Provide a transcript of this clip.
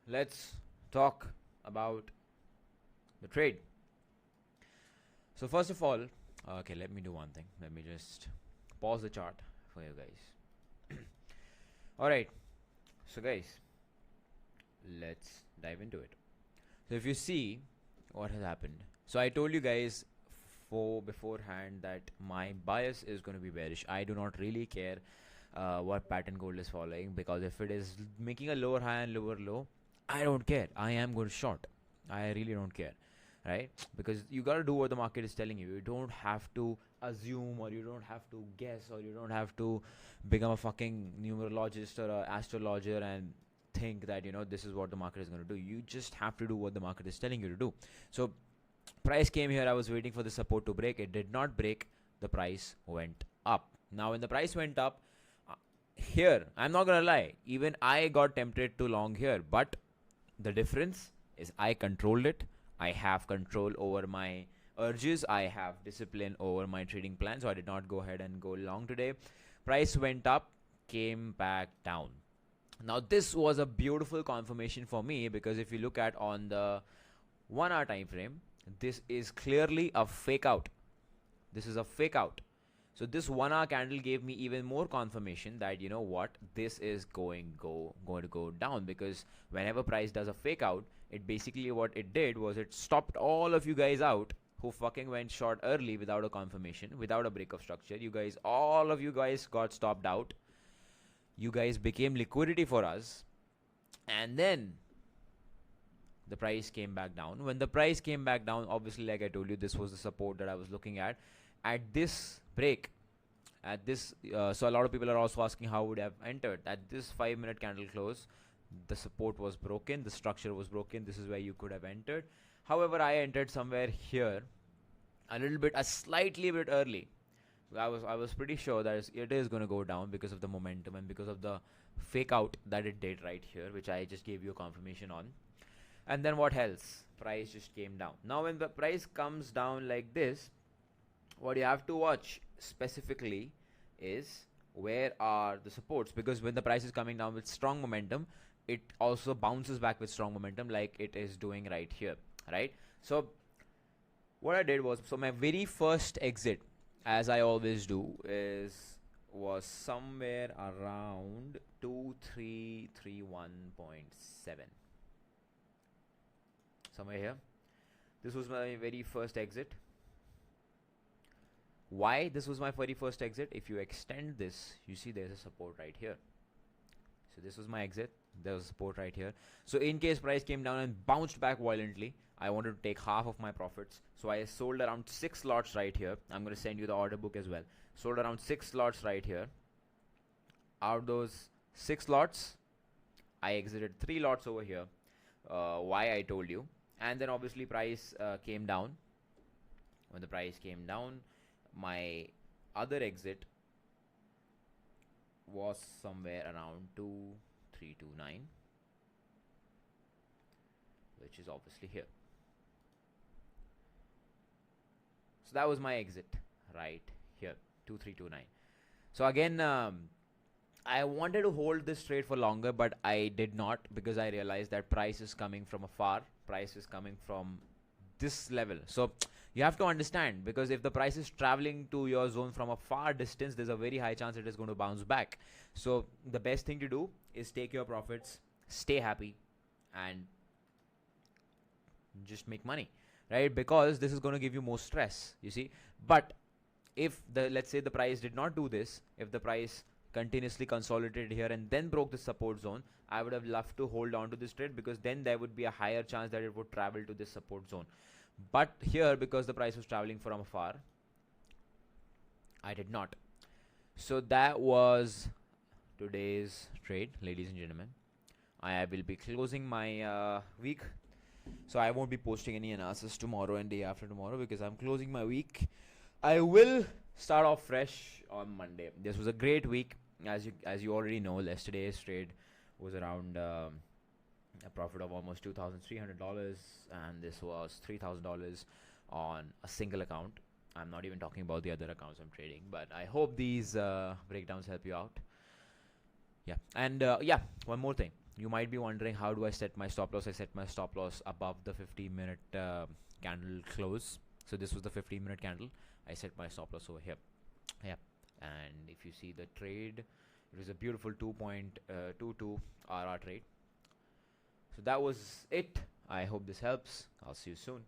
let's talk about the trade. So first of all, okay, let me do one thing. Let me just pause the chart for you guys. All right. So guys, let's dive into it. So if you see what has happened, so I told you guys for beforehand that my bias is going to be bearish. I do not really care what pattern gold is following, because if it is making a lower high and lower low, I don't care. I am going to short. I really don't care, right? Because you got to do what the market is telling you. You don't have to assume, or you don't have to guess, or you don't have to become a fucking numerologist or an astrologer and think that this is what the market is going to do. You just have to do what the market is telling you to do. So price came here. I was waiting for the support to break. It did not break. The price went up. Now when the price went up, here, I'm not gonna lie, even I got tempted to long here, but the difference is I controlled it. I have control over my urges. I have discipline over my trading plan, so I did not go ahead and go long today. Price went up, came back down. Now this was a beautiful confirmation for me, because if you look at on the 1 hour time frame, this is clearly a fake out. This is a fake out. So this 1 hour candle gave me even more confirmation that what, this is going to go down, because whenever price does a fake out, it basically, what it did was it stopped all of you guys out who fucking went short early without a confirmation, without a break of structure. You guys, all of you guys got stopped out. You guys became liquidity for us, and then the price came back down. When the price came back down, obviously, like I told you, this was the support that I was looking at this break, at this so a lot of people are also asking how would I have entered. At this 5-minute candle close, the support was broken, the structure was broken. This is where you could have entered. However, I entered somewhere here a slightly bit early. I was pretty sure that it is going to go down because of the momentum and because of the fake out that it did right here, which I just gave you a confirmation on. And then what else? Price just came down. Now when the price comes down like this, what you have to watch specifically is where are the supports, because when the price is coming down with strong momentum, it also bounces back with strong momentum, like it is doing right here, right? So what I did was, so my very first exit, as I always do, was somewhere around 2331.7, somewhere here. This was my very first exit. Why this was my very first exit? If you extend this, you see there's a support right here. So this was my exit. There was support right here. So in case price came down and bounced back violently, I wanted to take half of my profits. So I sold around 6 lots right here. I'm going to send you the order book as well. Sold around 6 lots right here. Out of those 6 lots, I exited 3 lots over here. Why, I told you. And then obviously price came down. When the price came down, my other exit was somewhere around 2329, which is obviously here. So that was my exit right here, 2329. So again, I wanted to hold this trade for longer, but I did not, because I realized that price is coming from afar. Price is coming from this level. So you have to understand, because if the price is traveling to your zone from a far distance, there's a very high chance it is going to bounce back. So the best thing to do is take your profits, stay happy, and just make money, right? Because this is going to give you more stress, you see. But if let's say the price did not do this, if the price continuously consolidated here and then broke the support zone, I would have loved to hold on to this trade, because then there would be a higher chance that it would travel to this support zone. But here, because the price was traveling from afar, I did not. So that was today's trade, ladies and gentlemen. I will be closing my week, so I won't be posting any analysis tomorrow and day after tomorrow, because I'm closing my week. I will start off fresh on Monday. This was a great week. As you already know, yesterday's trade was around a profit of almost $2,300, and this was $3,000 on a single account. I'm not even talking about the other accounts I'm trading, but I hope these breakdowns help you out. Yeah, and yeah, one more thing. You might be wondering, how do I set my stop loss? I set my stop loss above the 15-minute candle close. So this was the 15-minute candle. I set my stop loss over here. Yep. And if you see the trade, it was a beautiful 2.22 RR trade. So that was it. I hope this helps. I'll see you soon.